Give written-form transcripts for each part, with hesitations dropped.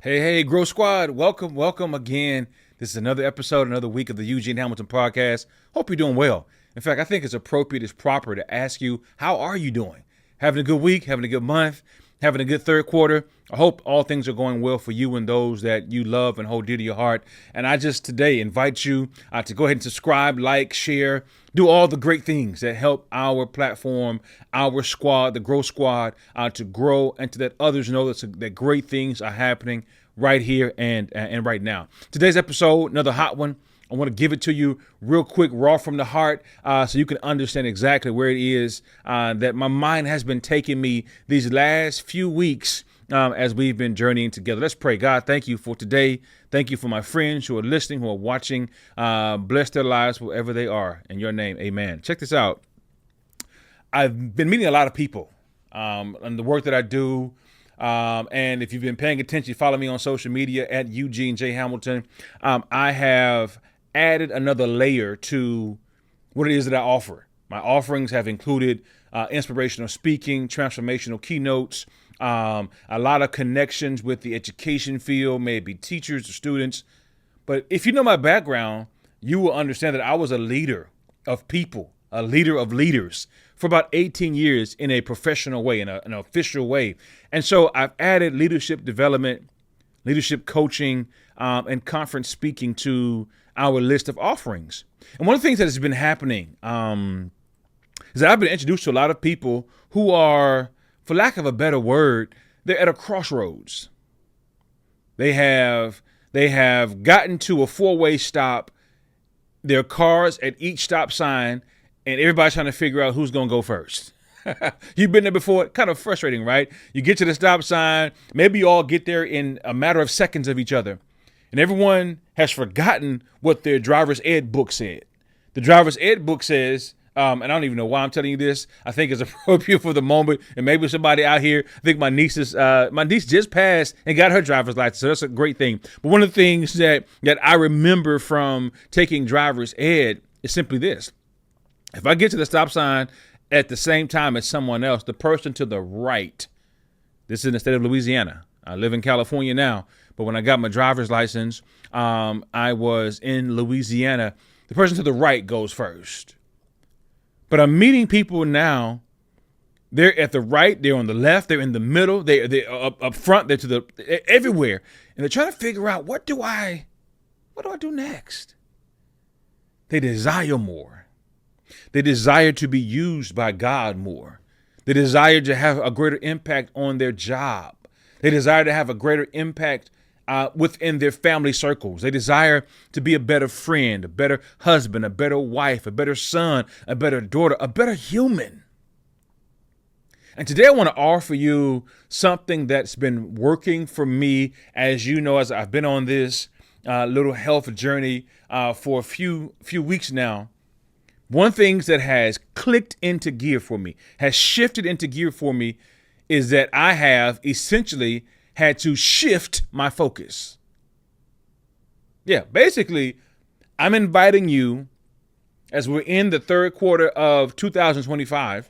Hey, Grow Squad, welcome again. This is another episode, another week of the Eugene Hamilton podcast. Hope you're doing well. In fact, I think it's appropriate, it's proper to ask you, how are you doing? Having a good week, having a good month, having a good third quarter? I hope all things are going well for you and those that you love and hold dear to your heart. And I just today invite you to go ahead and subscribe, like, share, do all the great things that help our platform, our squad, the Grow Squad, to grow and to let others know that great things are happening right here and right now. Today's episode, another hot one. I want to give it to you real quick, raw from the heart, so you can understand exactly where it is that my mind has been taking me these last few weeks as we've been journeying together. Let's pray. God, thank you for today. Thank you for my friends who are listening, who are watching. Bless their lives wherever they are. In your name, amen. Check this out. I've been meeting a lot of people and the work that I do. And if you've been paying attention, you follow me on social media at Eugene J. Hamilton. I have added another layer to what it is that I offer. My offerings have included inspirational speaking, transformational keynotes, a lot of connections with the education field, maybe teachers or students. But if you know my background, you will understand that I was a leader of people, a leader of leaders for about 18 years in a professional way, in an official way. And so I've added leadership development, leadership coaching, and conference speaking to our list of offerings. And one of the things that has been happening is that I've been introduced to a lot of people who are, for lack of a better word, they're at a crossroads. They have gotten to a four-way stop, their cars at each stop sign, and everybody's trying to figure out who's going to go first. You've been there before. Kind of frustrating, right? You get to the stop sign. Maybe you all get there in a matter of seconds of each other. And everyone has forgotten what their driver's ed book said. The driver's ed book says, and I don't even know why I'm telling you this. I think it's appropriate for the moment. And maybe somebody out here, I think my niece just passed and got her driver's license. So that's a great thing. But one of the things that I remember from taking driver's ed is simply this. If I get to the stop sign at the same time as someone else, the person to the right, this is in the state of Louisiana. I live in California now, but when I got my driver's license, I was in Louisiana. The person to the right goes first. But I'm meeting people now. They're at the right, they're on the left, they're in the middle, they're up front, they're everywhere. And they're trying to figure out, what do I do next? They desire more. They desire to be used by God more. They desire to have a greater impact on their job. They desire to have a greater impact within their family circles. They desire to be a better friend, a better husband, a better wife, a better son, a better daughter, a better human. And today I want to offer you something that's been working for me, as you know, as I've been on this little health journey for a few weeks now. One thing that has clicked into gear for me, has shifted into gear for me, is that I have essentially had to shift my focus. Yeah, basically, I'm inviting you, as we're in the third quarter of 2025,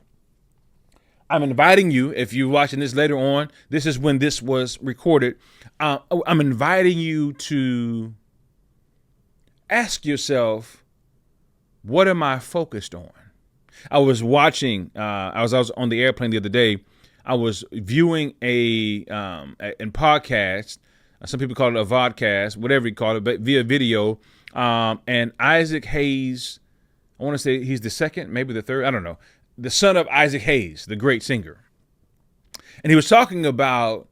I'm inviting you, if you're watching this later on, this is when this was recorded, I'm inviting you to ask yourself, what am I focused on? I was watching, I was on the airplane the other day. I was viewing a podcast. Some people call it a vodcast, whatever you call it, but via video. And Isaac Hayes, I want to say he's the second, maybe the third, I don't know. The son of Isaac Hayes, the great singer. And he was talking about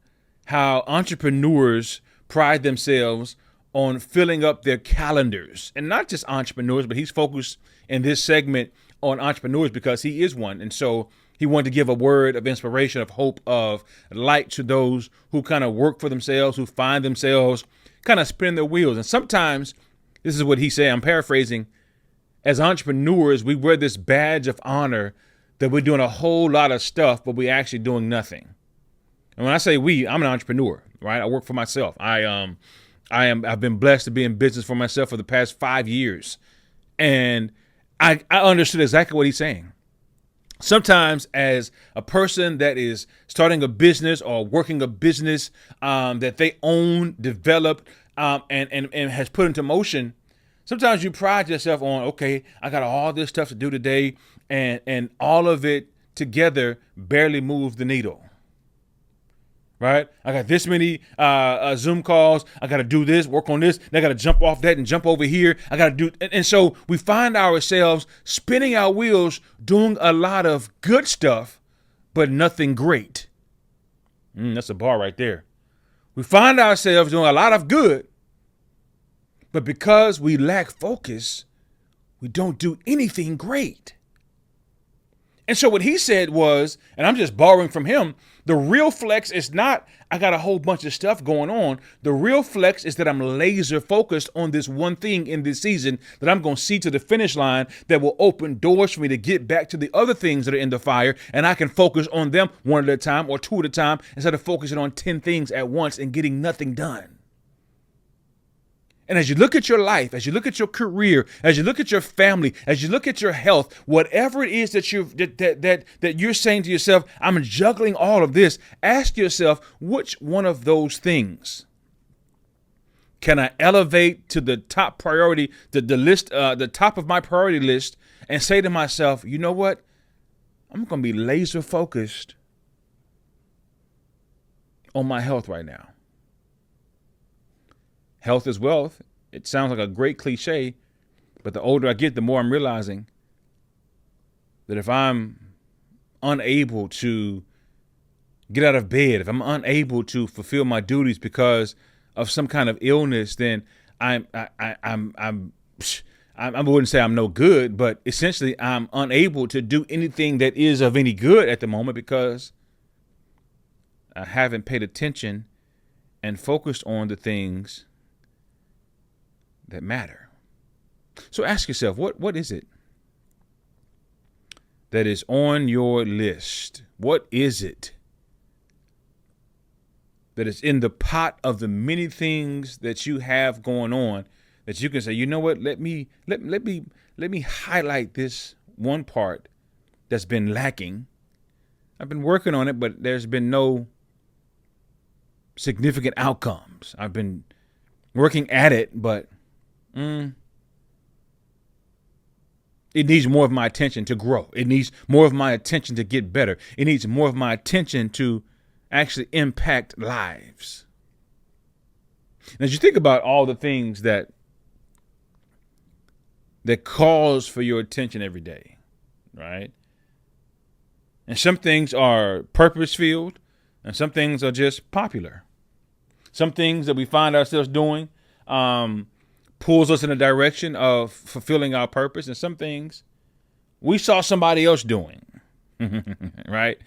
how entrepreneurs pride themselves on filling up their calendars, and not just entrepreneurs, but he's focused in this segment on entrepreneurs because he is one. And so he wanted to give a word of inspiration, of hope, of light to those who kind of work for themselves, who find themselves kind of spinning their wheels. And sometimes, this is what he said, I'm paraphrasing, as entrepreneurs, we wear this badge of honor that we're doing a whole lot of stuff, but we're actually doing nothing. And when I say we, I'm an entrepreneur, right? I work for myself. I've been blessed to be in business for myself for the past 5 years. And I understood exactly what he's saying. sometimes as a person that is starting a business or working a business that they own, developed, and has put into motion, sometimes you pride yourself on, okay, I got all this stuff to do today, and all of it together barely moves the needle. Right? I got this many Zoom calls. I got to do this, work on this. Then I got to jump off that and jump over here. I got to do. And so we find ourselves spinning our wheels, doing a lot of good stuff, but nothing great. That's a bar right there. We find ourselves doing a lot of good, but because we lack focus, we don't do anything great. And so what he said was, and I'm just borrowing from him, the real flex is not, I got a whole bunch of stuff going on. The real flex is that I'm laser focused on this one thing in this season that I'm going to see to the finish line that will open doors for me to get back to the other things that are in the fire. And I can focus on them one at a time or two at a time instead of focusing on 10 things at once and getting nothing done. And as you look at your life, as you look at your career, as you look at your family, as you look at your health, whatever it is that you're saying to yourself, I'm juggling all of this, ask yourself, which one of those things can I elevate to the top priority, the top of my priority list, and say to myself, you know what? I'm going to be laser focused on my health right now. Health is wealth. It sounds like a great cliche, but the older I get, the more I'm realizing that if I'm unable to get out of bed, if I'm unable to fulfill my duties because of some kind of illness, then I wouldn't say I'm no good, but essentially I'm unable to do anything that is of any good at the moment because I haven't paid attention and focused on the things that matter. So ask yourself, what is it that is on your list? What is it that is in the pot of the many things that you have going on that you can say, you know what, let me highlight this one part that's been lacking. I've been working on it, but there's been no significant outcomes. I've been working at it, but it needs more of my attention to grow. It needs more of my attention to get better. It needs more of my attention to actually impact lives. And as you think about all the things that calls for your attention every day, right? And some things are purpose-filled, and some things are just popular. Some things that we find ourselves doing pulls us in a direction of fulfilling our purpose, and some things we saw somebody else doing, right?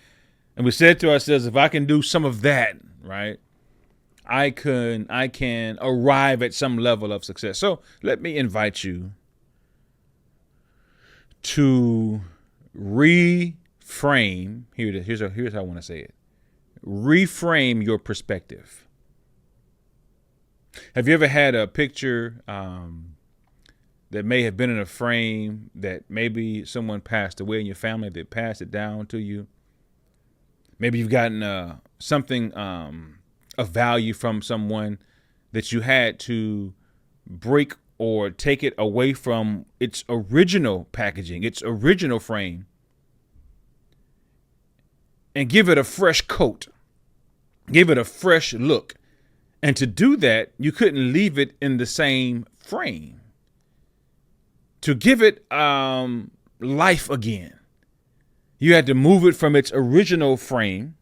And we said to ourselves, if I can do some of that, right, I can arrive at some level of success. So let me invite you to reframe. Here's how I want to say it. Reframe your perspective. Have you ever had a picture that may have been in a frame that maybe someone passed away in your family that passed it down to you? Maybe you've gotten something of value from someone that you had to break or take it away from its original packaging, its original frame, and give it a fresh coat, give it a fresh look. And to do that, you couldn't leave it in the same frame. To give it life again, you had to move it from its original frame,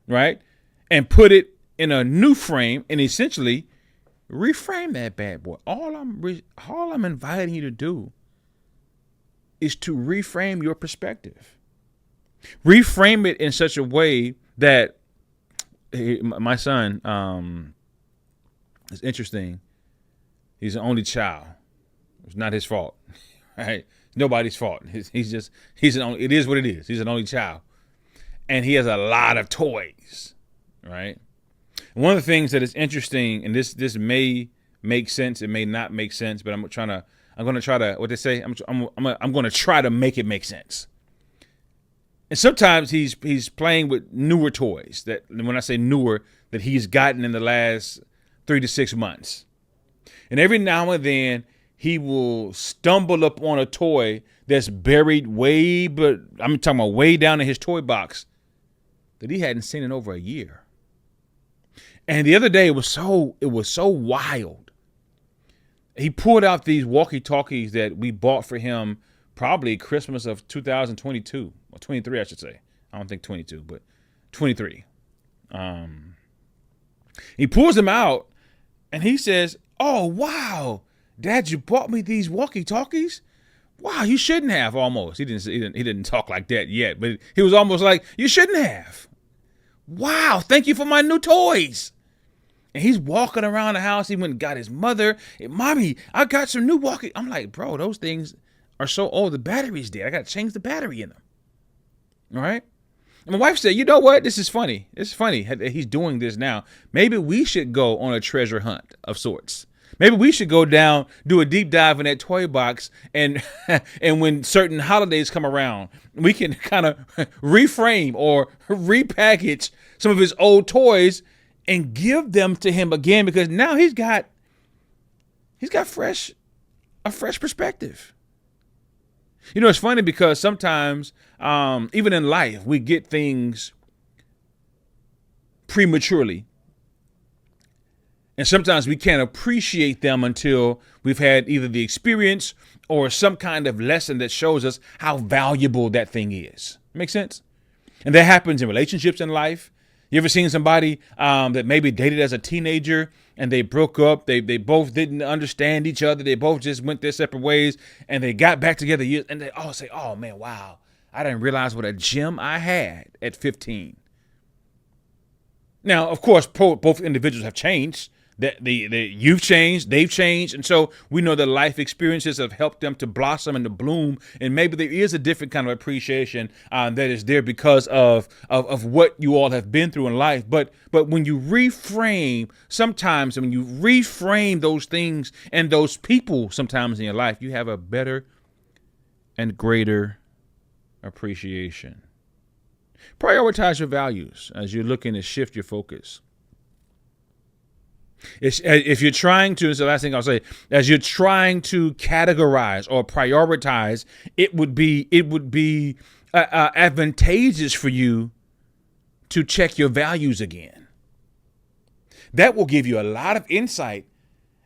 right? And put it in a new frame and essentially reframe that bad boy. All I'm inviting you to do is to reframe your perspective. Reframe it in such a way that my son, it's interesting. He's an only child. It's not his fault, right? It's nobody's fault. He's an only. It is what it is. He's an only child, and he has a lot of toys, right? And one of the things that is interesting, and this may make sense, it may not make sense, but I'm going to try to what they say. I'm going to try to make it make sense. And sometimes he's playing with newer toys, that when I say newer, that he's gotten in the last 3 to 6 months. And every now and then he will stumble upon a toy that's buried but I'm talking about way down in his toy box that he hadn't seen in over a year. And the other day it was so wild. He pulled out these walkie-talkies that we bought for him probably Christmas of 2022 or 23, I should say. I don't think 22, but 23. He pulls them out and he says, "Oh, wow, Dad, you bought me these walkie-talkies? Wow, you shouldn't have." Almost. He didn't talk like that yet, but he was almost like, "You shouldn't have. Wow, thank you for my new toys." And he's walking around the house. He went and got his mother. "Hey, Mommy, I got some new walkie." I'm like, "Bro, those things are so old. The battery's dead. I got to change the battery in them." All right. And my wife said, "You know what? This is funny. It's funny that he's doing this now. Maybe we should go on a treasure hunt of sorts. Maybe we should go down, do a deep dive in that toy box, and and when certain holidays come around, we can kind of reframe or repackage some of his old toys and give them to him again, because now he's got a fresh perspective." You know, it's funny because sometimes, even in life, we get things prematurely. And sometimes we can't appreciate them until we've had either the experience or some kind of lesson that shows us how valuable that thing is. Make sense? And that happens in relationships in life. You ever seen somebody that maybe dated as a teenager and they broke up? They both didn't understand each other. They both just went their separate ways, and they got back together years, and they all say, "Oh man, wow, I didn't realize what a gem I had at 15. Now, of course, both individuals have changed. You've changed, they've changed, and so we know that life experiences have helped them to blossom and to bloom, and maybe there is a different kind of appreciation that is there because of what you all have been through in life. But when you reframe, sometimes when you reframe those things and those people sometimes in your life, you have a better and greater appreciation. Prioritize your values as you're looking to shift your focus. If you're trying to, it's the last thing I'll say, as you're trying to categorize or prioritize, it would be advantageous for you to check your values again. That will give you a lot of insight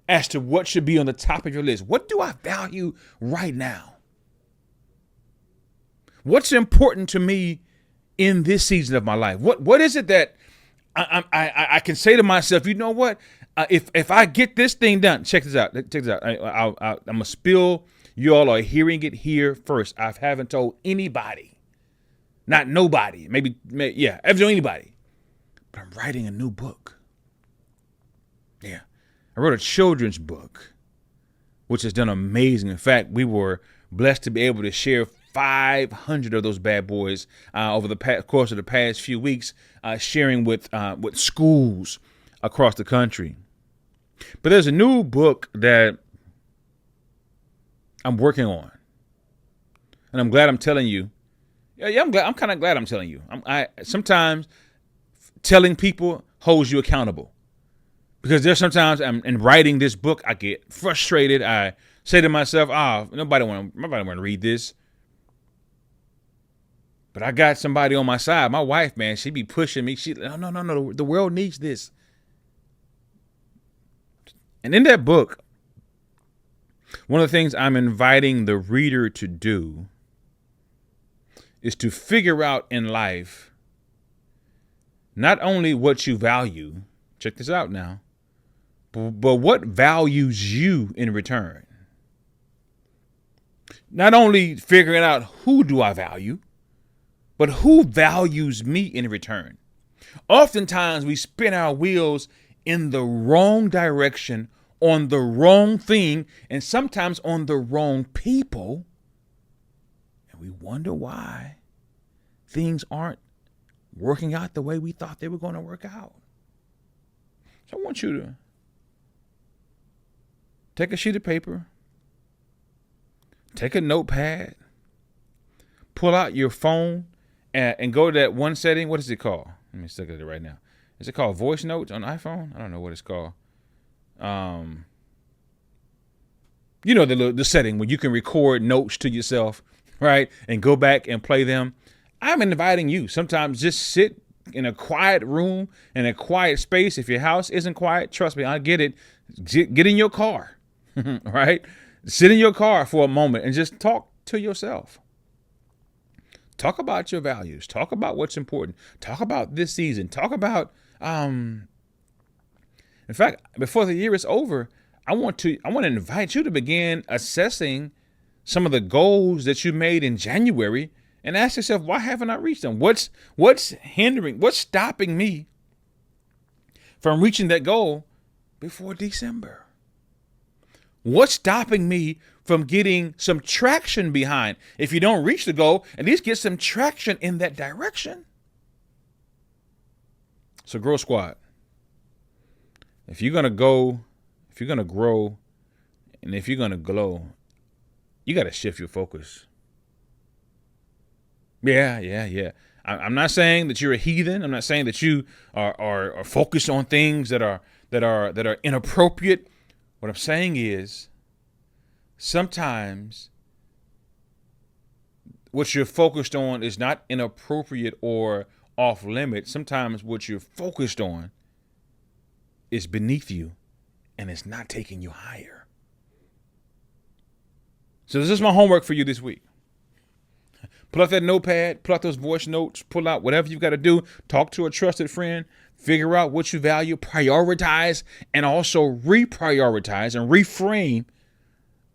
as to what should be on the top of your list. What do I value right now? What's important to me in this season of my life? What is it that I can say to myself, you know what? If I get this thing done, check this out. I'm gonna spill. You all are hearing it here first. I haven't told anybody, not nobody. Maybe yeah, I haven't told anybody. But I'm writing a new book. Yeah, I wrote a children's book, which has done amazing. In fact, we were blessed to be able to share 500 of those bad boys over the course of the past few weeks, sharing with schools across the country. But there's a new book that I'm working on, and I'm glad I'm telling you. Yeah, I'm kind of glad I'm telling you. Sometimes telling people holds you accountable, because there's sometimes in writing this book I get frustrated. I say to myself, nobody want to read this. But I got somebody on my side. My wife, man, she be pushing me. No. The world needs this. And in that book, one of the things I'm inviting the reader to do is to figure out in life not only what you value, check this out now, but what values you in return. Not only figuring out who do I value, but who values me in return. Oftentimes we spin our wheels in the wrong direction, on the wrong thing, and sometimes on the wrong people. And we wonder why things aren't working out the way we thought they were going to work out. So I want you to take a sheet of paper, take a notepad, pull out your phone, and go to that one setting. What is it called? Let me look at it right now. Is it called voice notes on iPhone? I don't know what it's called. You know, the setting where you can record notes to yourself, right? And go back and play them. I'm inviting you. Sometimes just sit in a quiet room, in a quiet space. If your house isn't quiet, trust me, I get it. Get in your car, right? Sit in your car for a moment and just talk to yourself. Talk about your values. Talk about what's important. Talk about this season. Talk about, in fact, before the year is over, I want to invite you to begin assessing some of the goals that you made in January and ask yourself, why haven't I reached them? What's stopping me from reaching that goal before December? What's stopping me from getting some traction behind? If you don't reach the goal, at least get some traction in that direction. So Grow Squad, if you're going to go, if you're going to grow, and if you're going to glow, you got to shift your focus. Yeah. I'm not saying that you're a heathen. I'm not saying that you are focused on things that are inappropriate. What I'm saying is sometimes what you're focused on is not inappropriate or off limits. Sometimes what you're focused on is beneath you and it's not taking you higher. So this is my homework for you this week. Pull out that notepad, pull out those voice notes, pull out whatever you've got to do. Talk to a trusted friend, figure out what you value, prioritize, and also reprioritize and reframe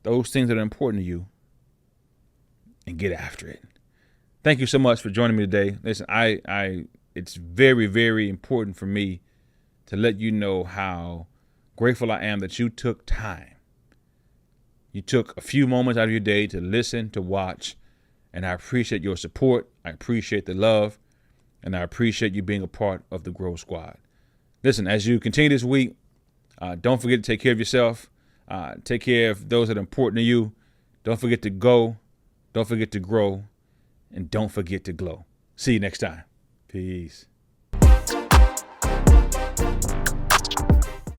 those things that are important to you and get after it. Thank you so much for joining me today. Listen, it's very, very important for me to let you know how grateful I am that you took time. You took a few moments out of your day to listen, to watch, and I appreciate your support. I appreciate the love, and I appreciate you being a part of the Grow Squad. Listen, as you continue this week, don't forget to take care of yourself. Take care of those that are important to you. Don't forget to go. Don't forget to grow. And don't forget to glow. See you next time. Peace.